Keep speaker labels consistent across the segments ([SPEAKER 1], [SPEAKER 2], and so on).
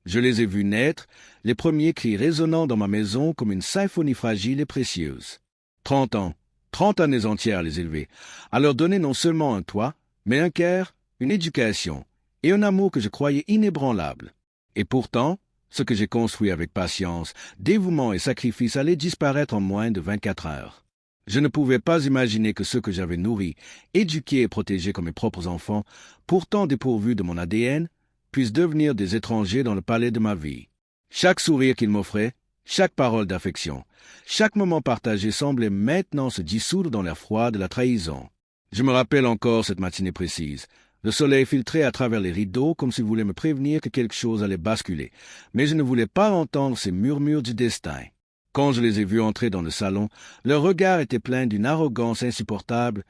[SPEAKER 1] Je les ai vus naître, les premiers cris résonnant dans ma maison comme une symphonie fragile et précieuse. 30 années entières à les élever, à leur donner non seulement un toit, mais un cœur, une éducation et un amour que je croyais inébranlable. Et pourtant, ce que j'ai construit avec patience, dévouement et sacrifice allait disparaître en moins de 24 heures. Je ne pouvais pas imaginer que ceux que j'avais nourris, éduqués et protégés comme mes propres enfants, pourtant dépourvus de mon ADN, puissent devenir des étrangers dans le palais de ma vie. Chaque sourire qu'ils m'offraient, chaque parole d'affection, chaque moment partagé semblait maintenant se dissoudre dans l'air froid de la trahison. Je me rappelle encore cette matinée précise. Le soleil filtrait à travers les rideaux comme s'il voulait me prévenir que quelque chose allait basculer, mais je ne voulais pas entendre ces murmures du destin. Quand je les ai vus entrer dans le salon, leur regard était plein d'une arrogance insupportable,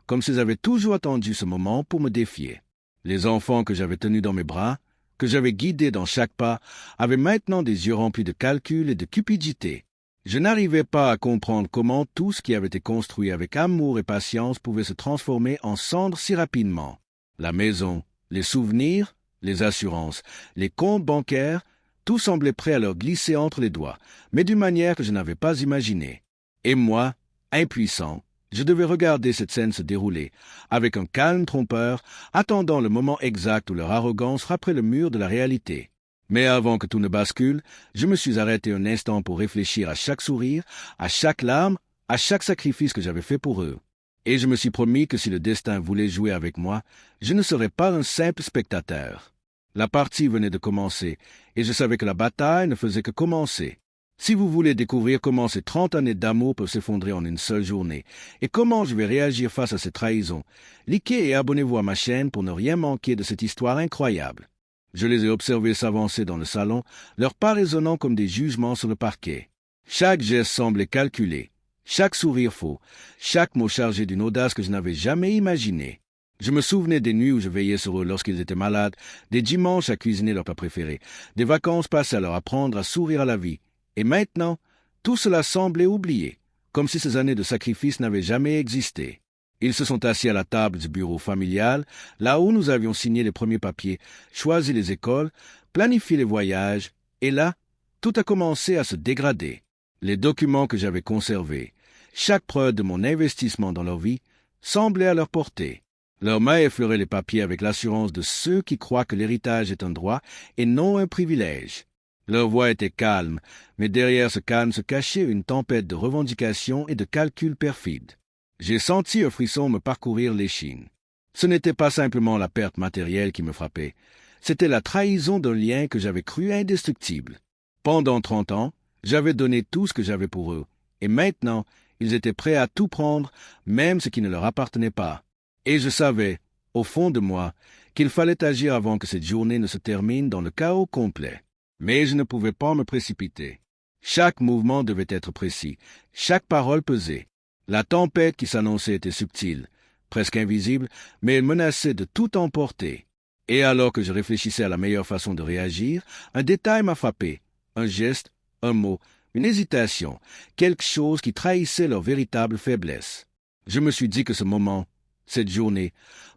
[SPEAKER 1] comme s'ils avaient toujours attendu ce moment pour me défier. Les enfants que j'avais tenus dans mes bras, que j'avais guidés dans chaque pas, avaient maintenant des yeux remplis de calcul et de cupidité. Je n'arrivais pas à comprendre comment tout ce qui avait été construit avec amour et patience pouvait se transformer en cendres si rapidement. La maison, les souvenirs, les assurances, les comptes bancaires, tout semblait prêt à leur glisser entre les doigts, mais d'une manière que je n'avais pas imaginée. Et moi, impuissant, je devais regarder cette scène se dérouler, avec un calme trompeur, attendant le moment exact où leur arrogance frapperait le mur de la réalité. Mais avant que tout ne bascule, je me suis arrêté un instant pour réfléchir à chaque sourire, à chaque larme, à chaque sacrifice que j'avais fait pour eux. Et je me suis promis que si le destin voulait jouer avec moi, je ne serais pas un simple spectateur. La partie venait de commencer, et je savais que la bataille ne faisait que commencer. Si vous voulez découvrir comment ces 30 années d'amour peuvent s'effondrer en une seule journée, et comment je vais réagir face à ces trahisons, likez et abonnez-vous à ma chaîne pour ne rien manquer de cette histoire incroyable. Je les ai observés s'avancer dans le salon, leurs pas résonnant comme des jugements sur le parquet. Chaque geste semblait calculé. Chaque sourire faux, chaque mot chargé d'une audace que je n'avais jamais imaginée. Je me souvenais des nuits où je veillais sur eux lorsqu'ils étaient malades, des dimanches à cuisiner leur plat préféré, des vacances passées à leur apprendre à sourire à la vie. Et maintenant, tout cela semblait oublié, comme si ces années de sacrifice n'avaient jamais existé. Ils se sont assis à la table du bureau familial, là où nous avions signé les premiers papiers, choisi les écoles, planifié les voyages, et là, tout a commencé à se dégrader. Les documents que j'avais conservés, chaque preuve de mon investissement dans leur vie, semblait à leur portée. Leurs mains effleuraient les papiers avec l'assurance de ceux qui croient que l'héritage est un droit et non un privilège. Leur voix était calme, mais derrière ce calme se cachait une tempête de revendications et de calculs perfides. J'ai senti un frisson me parcourir l'échine. Ce n'était pas simplement la perte matérielle qui me frappait, c'était la trahison d'un lien que j'avais cru indestructible. Pendant 30 ans, j'avais donné tout ce que j'avais pour eux, et maintenant, ils étaient prêts à tout prendre, même ce qui ne leur appartenait pas. Et je savais, au fond de moi, qu'il fallait agir avant que cette journée ne se termine dans le chaos complet. Mais je ne pouvais pas me précipiter. Chaque mouvement devait être précis, chaque parole pesée. La tempête qui s'annonçait était subtile, presque invisible, mais elle menaçait de tout emporter. Et alors que je réfléchissais à la meilleure façon de réagir, un détail m'a frappé, un geste, un mot, une hésitation, quelque chose qui trahissait leur véritable faiblesse. Je me suis dit que ce moment, cette journée,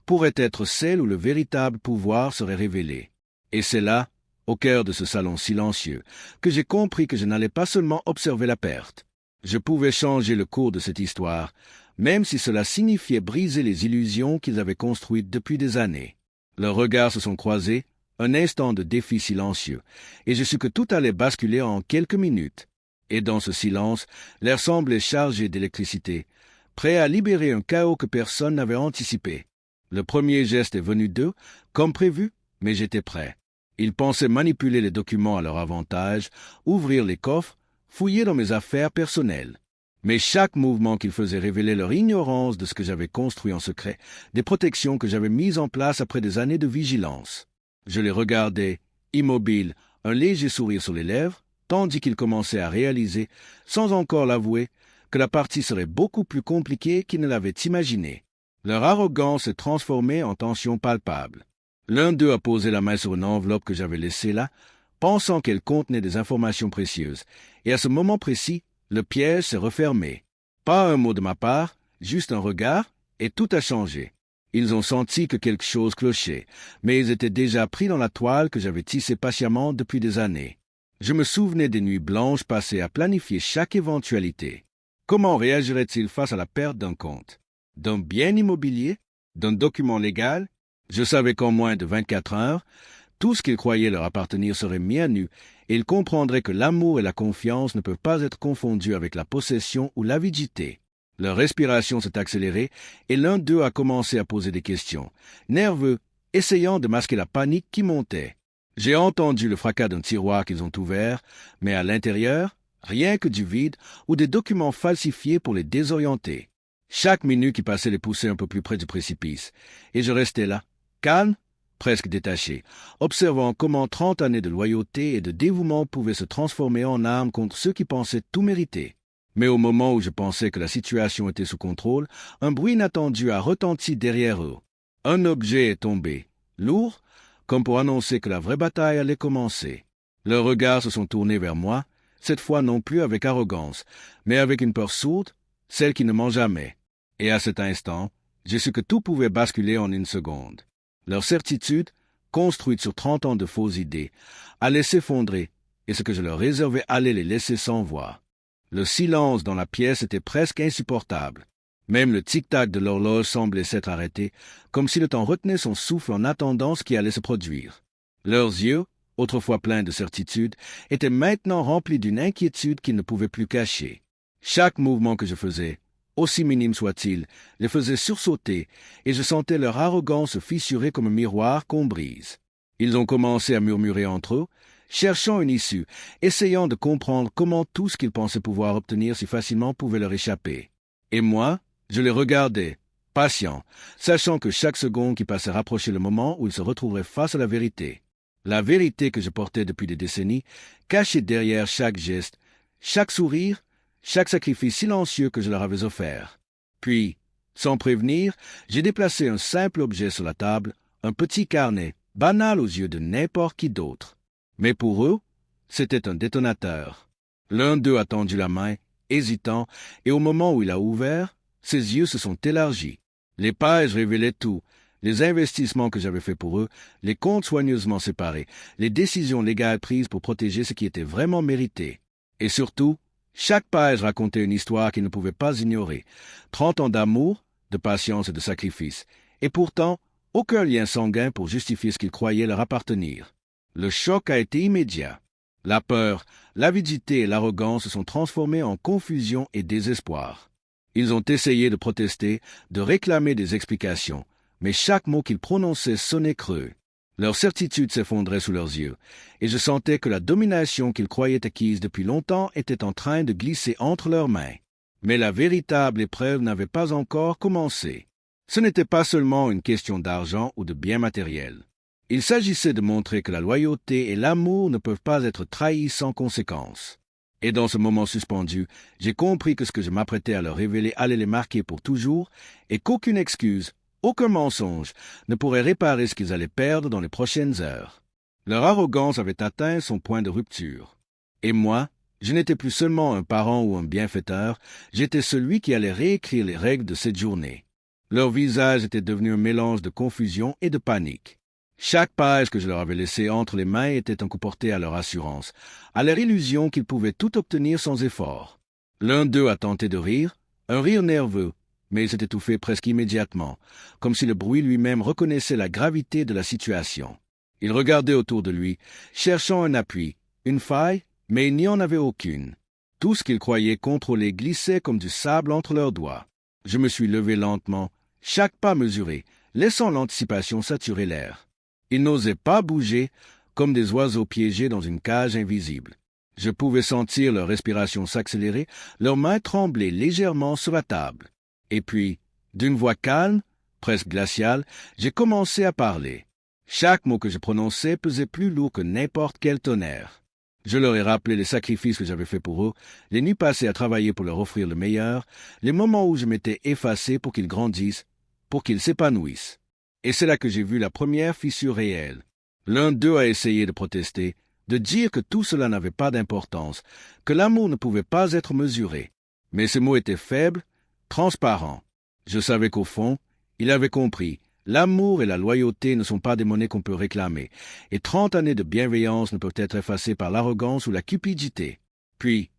[SPEAKER 1] pourrait être celle où le véritable pouvoir serait révélé. Et c'est là, au cœur de ce salon silencieux, que j'ai compris que je n'allais pas seulement observer la perte. Je pouvais changer le cours de cette histoire, même si cela signifiait briser les illusions qu'ils avaient construites depuis des années. Leurs regards se sont croisés, un instant de défi silencieux, et je sus que tout allait basculer en quelques minutes. Et dans ce silence, l'air semblait chargé d'électricité, prêt à libérer un chaos que personne n'avait anticipé. Le premier geste est venu d'eux, comme prévu, mais j'étais prêt. Ils pensaient manipuler les documents à leur avantage, ouvrir les coffres, fouiller dans mes affaires personnelles. Mais chaque mouvement qu'ils faisaient révélait leur ignorance de ce que j'avais construit en secret, des protections que j'avais mises en place après des années de vigilance. Je les regardais, immobiles, un léger sourire sur les lèvres, tandis qu'ils commençaient à réaliser, sans encore l'avouer, que la partie serait beaucoup plus compliquée qu'ils ne l'avaient imaginé. Leur arrogance s'est transformée en tension palpable. L'un d'eux a posé la main sur une enveloppe que j'avais laissée là, pensant qu'elle contenait des informations précieuses, et à ce moment précis, le piège s'est refermé. Pas un mot de ma part, juste un regard, et tout a changé. Ils ont senti que quelque chose clochait, mais ils étaient déjà pris dans la toile que j'avais tissée patiemment depuis des années. Je me souvenais des nuits blanches passées à planifier chaque éventualité. Comment réagirait-il face à la perte d'un compte, d'un bien immobilier, d'un document légal? Je savais qu'en moins de 24 heures, tout ce qu'ils croyaient leur appartenir serait mis à nu, et ils comprendraient que l'amour et la confiance ne peuvent pas être confondus avec la possession ou l'avidité. Leur respiration s'est accélérée, et l'un d'eux a commencé à poser des questions, nerveux, essayant de masquer la panique qui montait. J'ai entendu le fracas d'un tiroir qu'ils ont ouvert, mais à l'intérieur, rien que du vide ou des documents falsifiés pour les désorienter. Chaque minute qui passait les poussait un peu plus près du précipice, et je restais là, calme, presque détaché, observant comment 30 années de loyauté et de dévouement pouvaient se transformer en armes contre ceux qui pensaient tout mériter. Mais au moment où je pensais que la situation était sous contrôle, un bruit inattendu a retenti derrière eux. Un objet est tombé, lourd, comme pour annoncer que la vraie bataille allait commencer. Leurs regards se sont tournés vers moi, cette fois non plus avec arrogance, mais avec une peur sourde, celle qui ne ment jamais. Et à cet instant, j'ai su que tout pouvait basculer en une seconde. Leur certitude, construite sur 30 ans de fausses idées, allait s'effondrer, et ce que je leur réservais allait les laisser sans voix. Le silence dans la pièce était presque insupportable. Même le tic-tac de l'horloge semblait s'être arrêté, comme si le temps retenait son souffle en attendant ce qui allait se produire. Leurs yeux, autrefois pleins de certitude, étaient maintenant remplis d'une inquiétude qu'ils ne pouvaient plus cacher. Chaque mouvement que je faisais, aussi minime soit-il, les faisait sursauter, et je sentais leur arrogance se fissurer comme un miroir qu'on brise. Ils ont commencé à murmurer entre eux, cherchant une issue, essayant de comprendre comment tout ce qu'ils pensaient pouvoir obtenir si facilement pouvait leur échapper. Et moi, je les regardais, patient, sachant que chaque seconde qui passait rapprochait le moment où ils se retrouveraient face à la vérité. La vérité que je portais depuis des décennies, cachée derrière chaque geste, chaque sourire, chaque sacrifice silencieux que je leur avais offert. Puis, sans prévenir, j'ai déplacé un simple objet sur la table, un petit carnet, banal aux yeux de n'importe qui d'autre. Mais pour eux, c'était un détonateur. L'un d'eux a tendu la main, hésitant, et au moment où il a ouvert, ses yeux se sont élargis. Les pages révélaient tout, les investissements que j'avais faits pour eux, les comptes soigneusement séparés, les décisions légales prises pour protéger ce qui était vraiment mérité. Et surtout, chaque page racontait une histoire qu'ils ne pouvaient pas ignorer. 30 ans d'amour, de patience et de sacrifice, et pourtant, aucun lien sanguin pour justifier ce qu'ils croyaient leur appartenir. Le choc a été immédiat. La peur, l'avidité et l'arrogance se sont transformées en confusion et désespoir. Ils ont essayé de protester, de réclamer des explications, mais chaque mot qu'ils prononçaient sonnait creux. Leur certitude s'effondrait sous leurs yeux, et je sentais que la domination qu'ils croyaient acquise depuis longtemps était en train de glisser entre leurs mains. Mais la véritable épreuve n'avait pas encore commencé. Ce n'était pas seulement une question d'argent ou de biens matériels. Il s'agissait de montrer que la loyauté et l'amour ne peuvent pas être trahis sans conséquence. Et dans ce moment suspendu, j'ai compris que ce que je m'apprêtais à leur révéler allait les marquer pour toujours, et qu'aucune excuse, aucun mensonge ne pourrait réparer ce qu'ils allaient perdre dans les prochaines heures. Leur arrogance avait atteint son point de rupture. Et moi, je n'étais plus seulement un parent ou un bienfaiteur, j'étais celui qui allait réécrire les règles de cette journée. Leur visage était devenu un mélange de confusion et de panique. Chaque page que je leur avais laissée entre les mains était un coup porté à leur assurance, à leur illusion qu'ils pouvaient tout obtenir sans effort. L'un d'eux a tenté de rire, un rire nerveux, mais il s'est étouffé presque immédiatement, comme si le bruit lui-même reconnaissait la gravité de la situation. Il regardait autour de lui, cherchant un appui, une faille, mais il n'y en avait aucune. Tout ce qu'ils croyaient contrôler glissait comme du sable entre leurs doigts. Je me suis levé lentement, chaque pas mesuré, laissant l'anticipation saturer l'air. Ils n'osaient pas bouger, comme des oiseaux piégés dans une cage invisible. Je pouvais sentir leur respiration s'accélérer, leurs mains trembler légèrement sur la table. Et puis, d'une voix calme, presque glaciale, j'ai commencé à parler. Chaque mot que je prononçais pesait plus lourd que n'importe quel tonnerre. Je leur ai rappelé les sacrifices que j'avais faits pour eux, les nuits passées à travailler pour leur offrir le meilleur, les moments où je m'étais effacé pour qu'ils grandissent, pour qu'ils s'épanouissent. Et c'est là que j'ai vu la première fissure réelle. L'un d'eux a essayé de protester, de dire que tout cela n'avait pas d'importance, que l'amour ne pouvait pas être mesuré. Mais ces mots étaient faibles, transparents. Je savais qu'au fond, Il avait compris. L'amour et la loyauté ne sont pas des monnaies qu'on peut réclamer, et 30 années de bienveillance ne peuvent être effacées par l'arrogance ou la cupidité. Puis,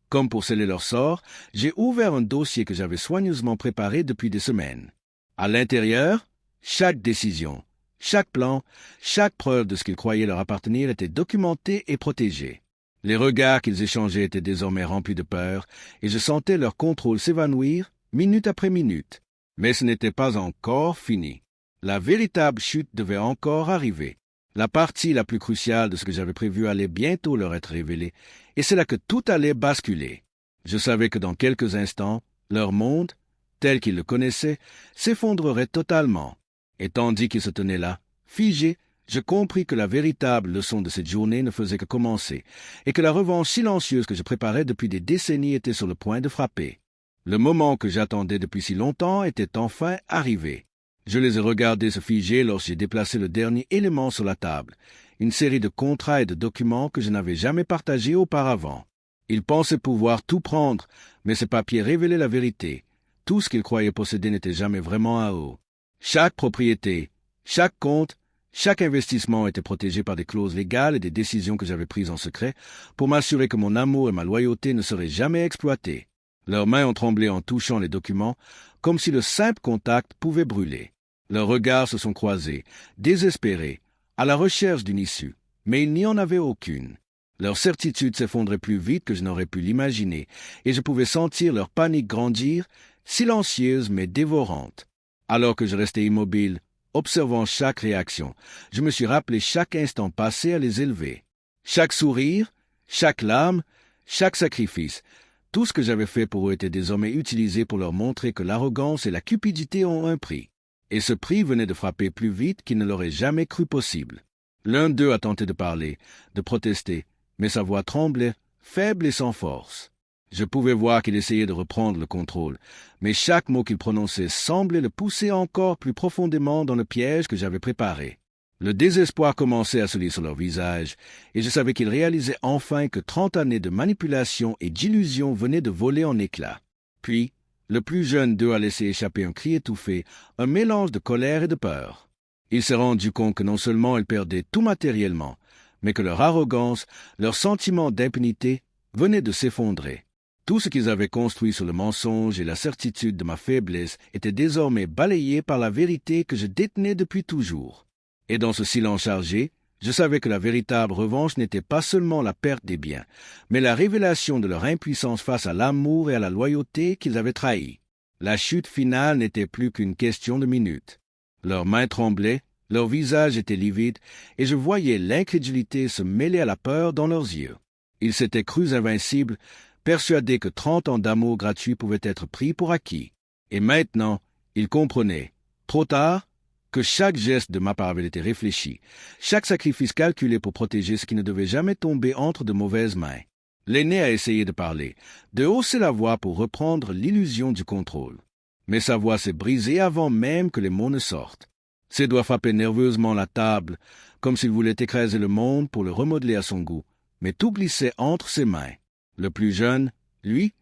[SPEAKER 1] comme pour sceller leur sort, j'ai ouvert un dossier que j'avais soigneusement préparé depuis des semaines. À l'intérieur, chaque décision, chaque plan, chaque preuve de ce qu'ils croyaient leur appartenir était documentée et protégée. Les regards qu'ils échangeaient étaient désormais remplis de peur, et je sentais leur contrôle s'évanouir, minute après minute. Mais ce n'était pas encore fini. La véritable chute devait encore arriver. La partie la plus cruciale de ce que j'avais prévu allait bientôt leur être révélée, et c'est là que tout allait basculer. Je savais que dans quelques instants, leur monde, tel qu'ils le connaissaient, s'effondrerait totalement. Et tandis qu'ils se tenaient là, figés, je compris que la véritable leçon de cette journée ne faisait que commencer, et que la revanche silencieuse que je préparais depuis des décennies était sur le point de frapper. Le moment que j'attendais depuis si longtemps était enfin arrivé. Je les ai regardés se figer lorsque j'ai déplacé le dernier élément sur la table, une série de contrats et de documents que je n'avais jamais partagés auparavant. Ils pensaient pouvoir tout prendre, mais ces papiers révélaient la vérité. Tout ce qu'ils croyaient posséder n'était jamais vraiment à eux. Chaque propriété, chaque compte, chaque investissement était protégé par des clauses légales et des décisions que j'avais prises en secret pour m'assurer que mon amour et ma loyauté ne seraient jamais exploités. Leurs mains ont tremblé en touchant les documents, comme si le simple contact pouvait brûler. Leurs regards se sont croisés, désespérés, à la recherche d'une issue, mais il n'y en avait aucune. Leur certitude s'effondrait plus vite que je n'aurais pu l'imaginer, et je pouvais sentir leur panique grandir, silencieuse mais dévorante. Alors que je restais immobile, observant chaque réaction, je me suis rappelé chaque instant passé à les élever. Chaque sourire, chaque larme, chaque sacrifice, tout ce que j'avais fait pour eux était désormais utilisé pour leur montrer que l'arrogance et la cupidité ont un prix. Et ce prix venait de frapper plus vite qu'ils ne l'auraient jamais cru possible. L'un d'eux a tenté de parler, de protester, mais sa voix tremblait, faible et sans force. Je pouvais voir qu'il essayait de reprendre le contrôle, mais chaque mot qu'il prononçait semblait le pousser encore plus profondément dans le piège que j'avais préparé. Le désespoir commençait à se lire sur leur visage, et je savais qu'ils réalisaient enfin que 30 années de manipulation et d'illusion venaient de voler en éclats. Puis, le plus jeune d'eux a laissé échapper un cri étouffé, un mélange de colère et de peur. Il s'est rendu compte que non seulement ils perdaient tout matériellement, mais que leur arrogance, leur sentiment d'impunité venaient de s'effondrer. Tout ce qu'ils avaient construit sur le mensonge et la certitude de ma faiblesse était désormais balayé par la vérité que je détenais depuis toujours. Et dans ce silence chargé, je savais que la véritable revanche n'était pas seulement la perte des biens, mais la révélation de leur impuissance face à l'amour et à la loyauté qu'ils avaient trahis. La chute finale n'était plus qu'une question de minutes. Leurs mains tremblaient, leurs visages étaient livides, et je voyais l'incrédulité se mêler à la peur dans leurs yeux. Ils s'étaient crus invincibles, persuadés que 30 ans d'amour gratuit pouvaient être pris pour acquis. Et maintenant, ils comprenaient, trop tard, que chaque geste de ma part avait été réfléchi, chaque sacrifice calculé pour protéger ce qui ne devait jamais tomber entre de mauvaises mains. L'aîné a essayé de parler, de hausser la voix pour reprendre l'illusion du contrôle. Mais sa voix s'est brisée avant même que les mots ne sortent. Ses doigts frappaient nerveusement la table, comme s'il voulait écraser le monde pour le remodeler à son goût, mais tout glissait entre ses mains. Le plus jeune, lui,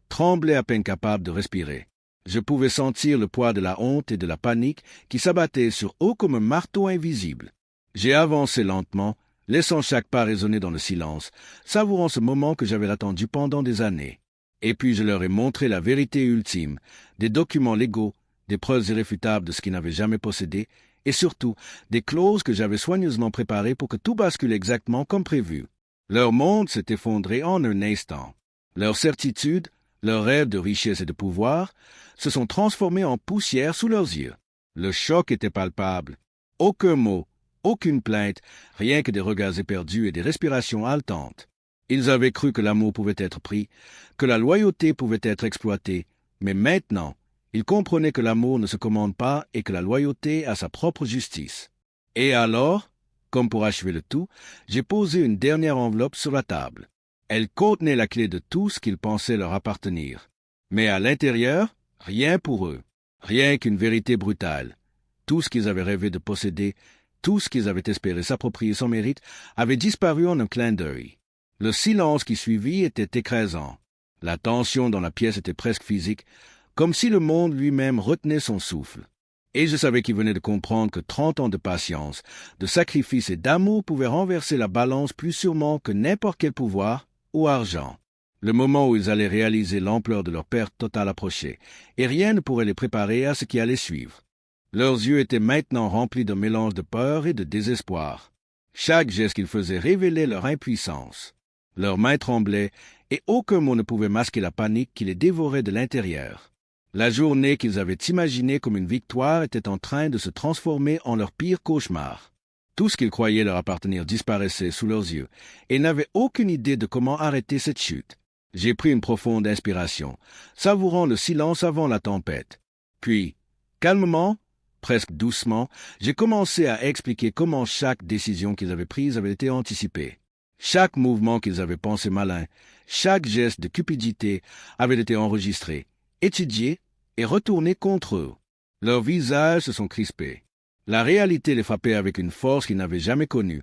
[SPEAKER 1] tremblait à peine capable de respirer. Je pouvais sentir le poids de la honte et de la panique qui s'abattaient sur eux comme un marteau invisible. J'ai avancé lentement, laissant chaque pas résonner dans le silence, savourant ce moment que j'avais attendu pendant des années. Et puis je leur ai montré la vérité ultime, des documents légaux, des preuves irréfutables de ce qu'ils n'avaient jamais possédé, et surtout des clauses que j'avais soigneusement préparées pour que tout bascule exactement comme prévu. Leur monde s'est effondré en un instant. Leur certitude, leurs rêves de richesse et de pouvoir, se sont transformés en poussière sous leurs yeux. Le choc était palpable. Aucun mot, aucune plainte, rien que des regards éperdus et des respirations haletantes. Ils avaient cru que l'amour pouvait être pris, que la loyauté pouvait être exploitée, mais maintenant, ils comprenaient que l'amour ne se commande pas et que la loyauté a sa propre justice. Et alors, comme pour achever le tout, j'ai posé une dernière enveloppe sur la table. Elle contenait la clé de tout ce qu'ils pensaient leur appartenir. Mais à l'intérieur, rien pour eux, rien qu'une vérité brutale. Tout ce qu'ils avaient rêvé de posséder, tout ce qu'ils avaient espéré s'approprier sans mérite, avait disparu en un clin d'œil. Le silence qui suivit était écrasant. La tension dans la pièce était presque physique, comme si le monde lui-même retenait son souffle. Et je savais qu'ils venaient de comprendre que 30 ans de patience, de sacrifice et d'amour pouvaient renverser la balance plus sûrement que n'importe quel pouvoir ou argent. Le moment où ils allaient réaliser l'ampleur de leur perte totale approchait, et rien ne pourrait les préparer à ce qui allait suivre. Leurs yeux étaient maintenant remplis d'un mélange de peur et de désespoir. Chaque geste qu'ils faisaient révélait leur impuissance. Leurs mains tremblaient, et aucun mot ne pouvait masquer la panique qui les dévorait de l'intérieur. La journée qu'ils avaient imaginée comme une victoire était en train de se transformer en leur pire cauchemar. Tout ce qu'ils croyaient leur appartenir disparaissait sous leurs yeux, et ils n'avaient aucune idée de comment arrêter cette chute. J'ai pris une profonde inspiration, savourant le silence avant la tempête. Puis, calmement, presque doucement, j'ai commencé à expliquer comment chaque décision qu'ils avaient prise avait été anticipée. Chaque mouvement qu'ils avaient pensé malin, chaque geste de cupidité avait été enregistré, étudié et retourné contre eux. Leurs visages se sont crispés. La réalité les frappait avec une force qu'ils n'avaient jamais connue.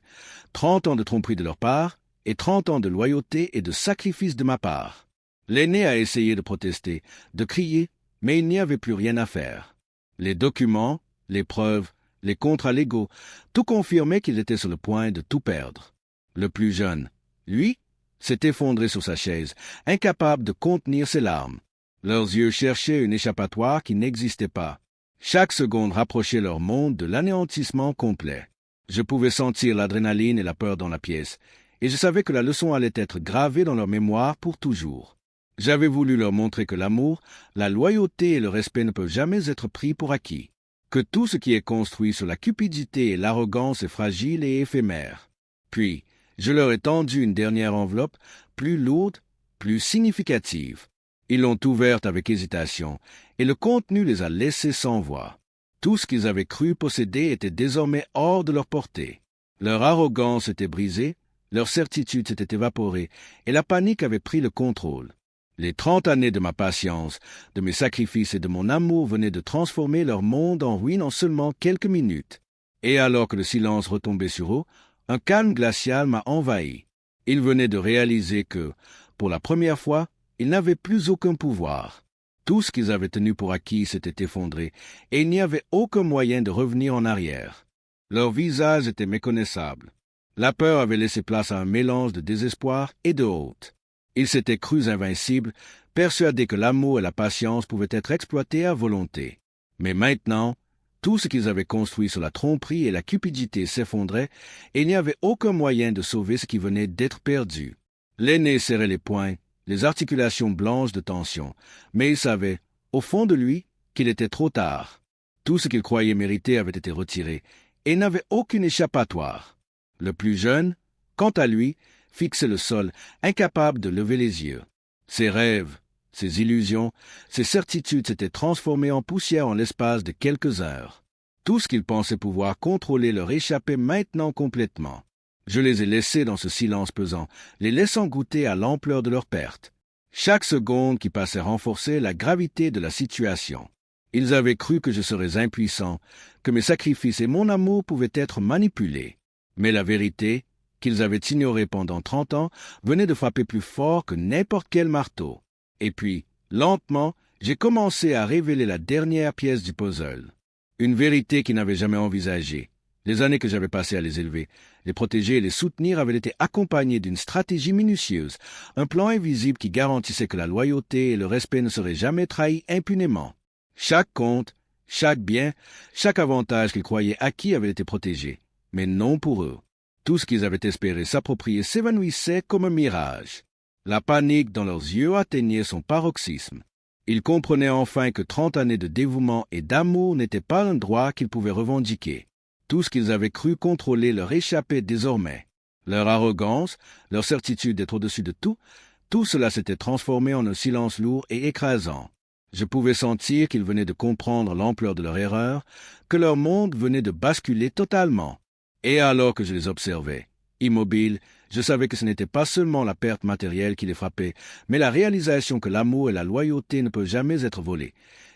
[SPEAKER 1] 30 ans de tromperie de leur part et 30 ans de loyauté et de sacrifice de ma part. L'aîné a essayé de protester, de crier, mais il n'y avait plus rien à faire. Les documents, les preuves, les contrats légaux, tout confirmait qu'il était sur le point de tout perdre. Le plus jeune, lui, s'est effondré sur sa chaise, incapable de contenir ses larmes. Leurs yeux cherchaient une échappatoire qui n'existait pas. Chaque seconde rapprochait leur monde de l'anéantissement complet. Je pouvais sentir l'adrénaline et la peur dans la pièce, et je savais que la leçon allait être gravée dans leur mémoire pour toujours. J'avais voulu leur montrer que l'amour, la loyauté et le respect ne peuvent jamais être pris pour acquis, que tout ce qui est construit sur la cupidité et l'arrogance est fragile et éphémère. Puis, je leur ai tendu une dernière enveloppe, plus lourde, plus significative. Ils l'ont ouverte avec hésitation, et le contenu les a laissés sans voix. Tout ce qu'ils avaient cru posséder était désormais hors de leur portée. Leur arrogance était brisée, leur certitude s'était évaporée, et la panique avait pris le contrôle. Les 30 années de ma patience, de mes sacrifices et de mon amour venaient de transformer leur monde en ruine en seulement quelques minutes. Et alors que le silence retombait sur eux, un calme glacial m'a envahi. Ils venaient de réaliser que, pour la première fois, ils n'avaient plus aucun pouvoir. Tout ce qu'ils avaient tenu pour acquis s'était effondré, et il n'y avait aucun moyen de revenir en arrière. Leurs visages étaient méconnaissables. La peur avait laissé place à un mélange de désespoir et de honte. Ils s'étaient crus invincibles, persuadés que l'amour et la patience pouvaient être exploités à volonté. Mais maintenant, tout ce qu'ils avaient construit sur la tromperie et la cupidité s'effondrait, et il n'y avait aucun moyen de sauver ce qui venait d'être perdu. L'aîné serrait les poings, les articulations blanches de tension, mais il savait, au fond de lui, qu'il était trop tard. Tout ce qu'il croyait mériter avait été retiré, et il n'avait aucune échappatoire. Le plus jeune, quant à lui, fixait le sol, incapable de lever les yeux. Ses rêves, ses illusions, ses certitudes s'étaient transformées en poussière en l'espace de quelques heures. Tout ce qu'il pensait pouvoir contrôler leur échappait maintenant complètement. Je les ai laissés dans ce silence pesant, les laissant goûter à l'ampleur de leur perte. Chaque seconde qui passait renforçait la gravité de la situation. Ils avaient cru que je serais impuissant, que mes sacrifices et mon amour pouvaient être manipulés. Mais la vérité, qu'ils avaient ignorée pendant 30 ans, venait de frapper plus fort que n'importe quel marteau. Et puis, lentement, j'ai commencé à révéler la dernière pièce du puzzle. Une vérité qu'ils n'avaient jamais envisagée. Les années que j'avais passées à les élever, les protéger et les soutenir avaient été accompagnées d'une stratégie minutieuse, un plan invisible qui garantissait que la loyauté et le respect ne seraient jamais trahis impunément. Chaque compte, chaque bien, chaque avantage qu'ils croyaient acquis avait été protégé, mais non pour eux. Tout ce qu'ils avaient espéré s'approprier s'évanouissait comme un mirage. La panique dans leurs yeux atteignait son paroxysme. Ils comprenaient enfin que 30 années de dévouement et d'amour n'étaient pas un droit qu'ils pouvaient revendiquer. Tout ce qu'ils avaient cru contrôler leur échappait désormais. Leur arrogance, leur certitude d'être au-dessus de tout, tout cela s'était transformé en un silence lourd et écrasant. Je pouvais sentir qu'ils venaient de comprendre l'ampleur de leur erreur, que leur monde venait de basculer totalement. Et alors que je les observais, immobiles, je savais que ce n'était pas seulement la perte matérielle qui les frappait, mais la réalisation que l'amour et la loyauté ne peuvent jamais être volés,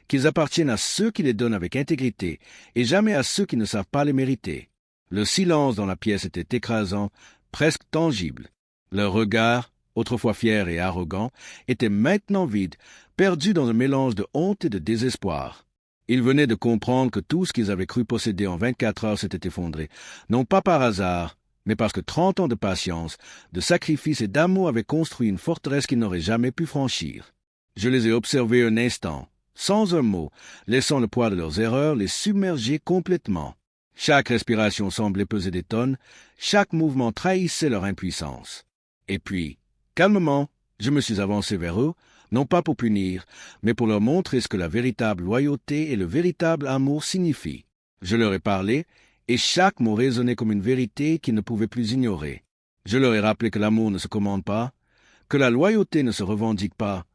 [SPEAKER 1] qu'ils appartiennent à ceux qui les donnent avec intégrité et jamais à ceux qui ne savent pas les mériter. Le silence dans la pièce était écrasant, presque tangible. Leur regard, autrefois fier et arrogant, était maintenant vide, perdu dans un mélange de honte et de désespoir. Ils venaient de comprendre que tout ce qu'ils avaient cru posséder en 24 heures s'était effondré, non pas par hasard, mais parce que 30 ans de patience, de sacrifice et d'amour avaient construit une forteresse qu'ils n'auraient jamais pu franchir. Je les ai observés un instant, sans un mot, laissant le poids de leurs erreurs les submerger complètement. Chaque respiration semblait peser des tonnes, chaque mouvement trahissait leur impuissance. Et puis, calmement, je me suis avancé vers eux, non pas pour punir, mais pour leur montrer ce que la véritable loyauté et le véritable amour signifient. Je leur ai parlé, et chaque mot résonnait comme une vérité qu'ils ne pouvaient plus ignorer. Je leur ai rappelé que l'amour ne se commande pas, que la loyauté ne se revendique pas,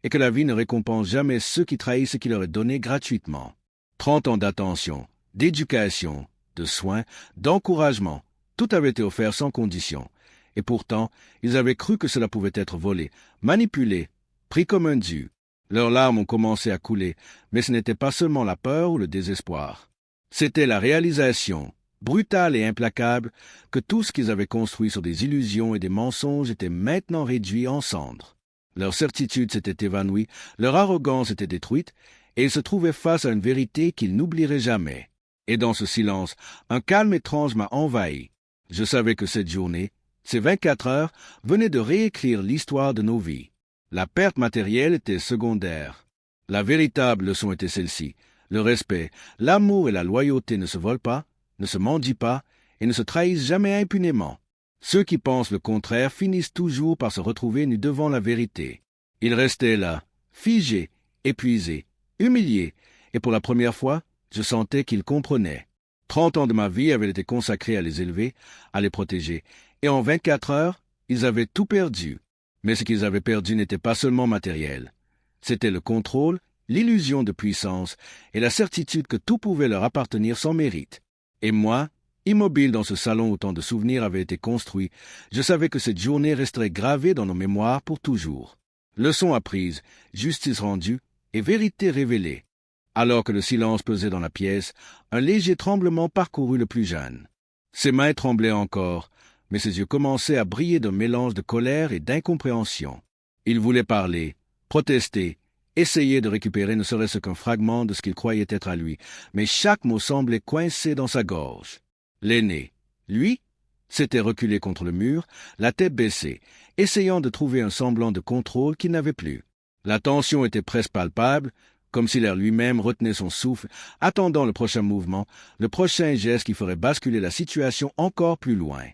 [SPEAKER 1] et que la vie ne récompense jamais ceux qui trahissent ce qui leur est donné gratuitement. 30 ans d'attention, d'éducation, de soins, d'encouragement, tout avait été offert sans condition. Et pourtant, ils avaient cru que cela pouvait être volé, manipulé, pris comme un dû. Leurs larmes ont commencé à couler, mais ce n'était pas seulement la peur ou le désespoir. C'était la réalisation, brutale et implacable, que tout ce qu'ils avaient construit sur des illusions et des mensonges était maintenant réduit en cendres. Leur certitude s'était évanouie, leur arrogance était détruite, et ils se trouvaient face à une vérité qu'ils n'oublieraient jamais. Et dans ce silence, un calme étrange m'a envahi. Je savais que cette journée, ces 24 heures, venaient de réécrire l'histoire de nos vies. La perte matérielle était secondaire. La véritable leçon était celle-ci. Le respect, l'amour et la loyauté ne se volent pas, ne se mendient pas et ne se trahissent jamais impunément. Ceux qui pensent le contraire finissent toujours par se retrouver nus devant la vérité. Ils restaient là, figés, épuisés, humiliés, et pour la première fois, je sentais qu'ils comprenaient. 30 ans de ma vie avaient été consacrés à les élever, à les protéger, et en 24 heures, ils avaient tout perdu. Mais ce qu'ils avaient perdu n'était pas seulement matériel. C'était le contrôle, l'illusion de puissance et la certitude que tout pouvait leur appartenir sans mérite. Et moi, immobile dans ce salon où tant de souvenirs avaient été construits, je savais que cette journée resterait gravée dans nos mémoires pour toujours. Leçon apprise, justice rendue et vérité révélée. Alors que le silence pesait dans la pièce, un léger tremblement parcourut le plus jeune. Ses mains tremblaient encore, mais ses yeux commençaient à briller d'un mélange de colère et d'incompréhension. Il voulait parler, protester, essayer de récupérer ne serait-ce qu'un fragment de ce qu'il croyait être à lui, mais chaque mot semblait coincé dans sa gorge. L'aîné, lui, s'était reculé contre le mur, la tête baissée, essayant de trouver un semblant de contrôle qu'il n'avait plus. La tension était presque palpable, comme si l'air lui-même retenait son souffle, attendant le prochain mouvement, le prochain geste qui ferait basculer la situation encore plus loin.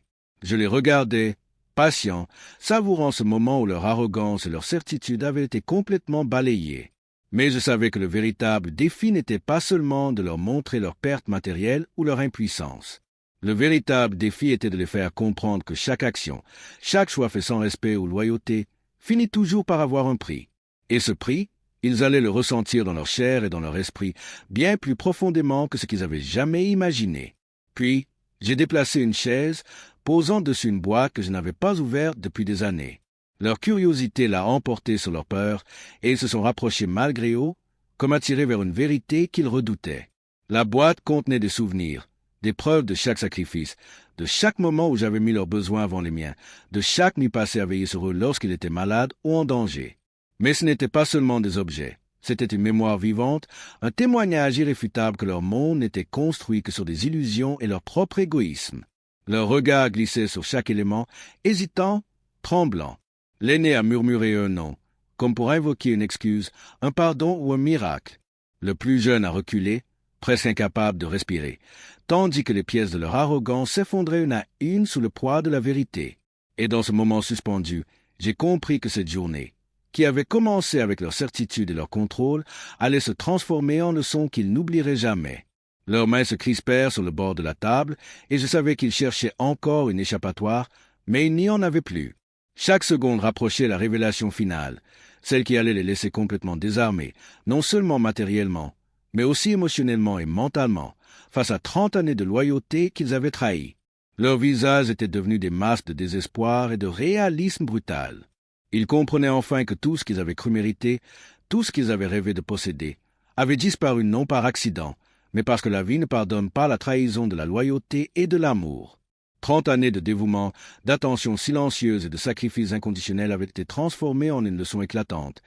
[SPEAKER 1] Je les regardais, patients, savourant ce moment où leur arrogance et leur certitude avaient été complètement balayées. Mais je savais que le véritable défi n'était pas seulement de leur montrer leur perte matérielle ou leur impuissance. Le véritable défi était de les faire comprendre que chaque action, chaque choix fait sans respect ou loyauté, finit toujours par avoir un prix. Et ce prix, ils allaient le ressentir dans leur chair et dans leur esprit, bien plus profondément que ce qu'ils avaient jamais imaginé. Puis, j'ai déplacé une chaise, posant dessus une boîte que je n'avais pas ouverte depuis des années. Leur curiosité l'a emporté sur leur peur, et ils se sont rapprochés malgré eux, comme attirés vers une vérité qu'ils redoutaient. La boîte contenait des souvenirs, des preuves de chaque sacrifice, de chaque moment où j'avais mis leurs besoins avant les miens, de chaque nuit passée à veiller sur eux lorsqu'ils étaient malades ou en danger. Mais ce n'était pas seulement des objets, c'était une mémoire vivante, un témoignage irréfutable que leur monde n'était construit que sur des illusions et leur propre égoïsme. Leur regard glissait sur chaque élément, hésitant, tremblant. L'aîné a murmuré un nom, comme pour invoquer une excuse, un pardon ou un miracle. Le plus jeune a reculé, presque incapable de respirer, tandis que les pièces de leur arrogance s'effondraient une à une sous le poids de la vérité. Et dans ce moment suspendu, j'ai compris que cette journée, qui avait commencé avec leur certitude et leur contrôle, allait se transformer en leçon qu'ils n'oublieraient jamais. Leurs mains se crispèrent sur le bord de la table, et je savais qu'ils cherchaient encore une échappatoire, mais il n'y en avait plus. Chaque seconde rapprochait la révélation finale, celle qui allait les laisser complètement désarmés, non seulement matériellement, mais aussi émotionnellement et mentalement, face à 30 années de loyauté qu'ils avaient trahies. Leurs visages étaient devenus des masques de désespoir et de réalisme brutal. Ils comprenaient enfin que tout ce qu'ils avaient cru mériter, tout ce qu'ils avaient rêvé de posséder, avait disparu non par accident, mais parce que la vie ne pardonne pas la trahison de la loyauté et de l'amour. 30 années de dévouement, d'attention silencieuse et de sacrifice inconditionnel avaient été transformées en une leçon éclatante.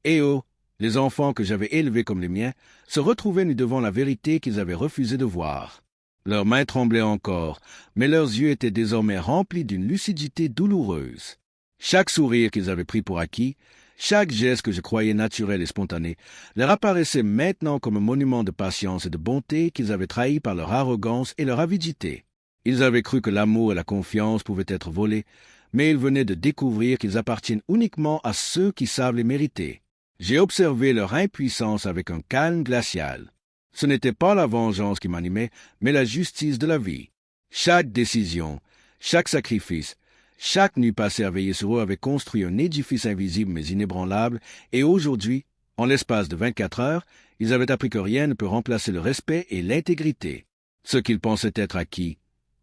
[SPEAKER 1] Et eux, Les enfants que j'avais élevés comme les miens se retrouvaient nus devant la vérité qu'ils avaient refusé de voir. Leurs mains tremblaient encore, mais leurs yeux étaient désormais remplis d'une lucidité douloureuse. Chaque sourire qu'ils avaient pris pour acquis, chaque geste que je croyais naturel et spontané, leur apparaissait maintenant comme un monument de patience et de bonté qu'ils avaient trahi par leur arrogance et leur avidité. Ils avaient cru que l'amour et la confiance pouvaient être volés, mais ils venaient de découvrir qu'ils appartiennent uniquement à ceux qui savent les mériter. J'ai observé leur impuissance avec un calme glacial. Ce n'était pas la vengeance qui m'animait, mais la justice de la vie. Chaque décision, chaque sacrifice, chaque nuit passée à veiller sur eux avait construit un édifice invisible mais inébranlable, et aujourd'hui, en l'espace de 24 heures, ils avaient appris que rien ne peut remplacer le respect et l'intégrité. Ce qu'ils pensaient être acquis,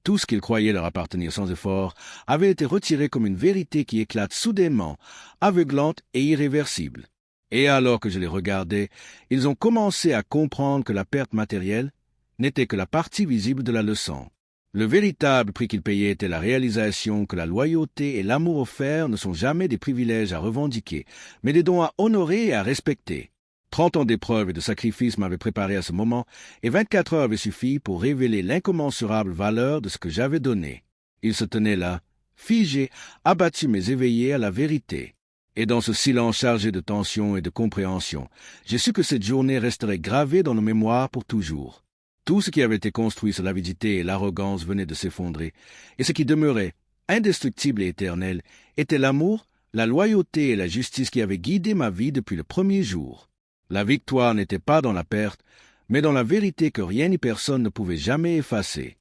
[SPEAKER 1] tout ce qu'ils croyaient leur appartenir sans effort, avait été retiré comme une vérité qui éclate soudainement, aveuglante et irréversible. Et alors que je les regardais, ils ont commencé à comprendre que la perte matérielle n'était que la partie visible de la leçon. Le véritable prix qu'ils payaient était la réalisation que la loyauté et l'amour offerts ne sont jamais des privilèges à revendiquer, mais des dons à honorer et à respecter. 30 ans d'épreuves et de sacrifices m'avaient préparé à ce moment, et 24 heures avaient suffi pour révéler l'incommensurable valeur de ce que j'avais donné. Ils se tenaient là, figés, abattus mais éveillés à la vérité. Et dans ce silence chargé de tension et de compréhension, j'ai su que cette journée resterait gravée dans nos mémoires pour toujours. Tout ce qui avait été construit sur l'avidité et l'arrogance venait de s'effondrer, et ce qui demeurait, indestructible et éternel, était l'amour, la loyauté et la justice qui avaient guidé ma vie depuis le premier jour. La victoire n'était pas dans la perte, mais dans la vérité que rien ni personne ne pouvait jamais effacer.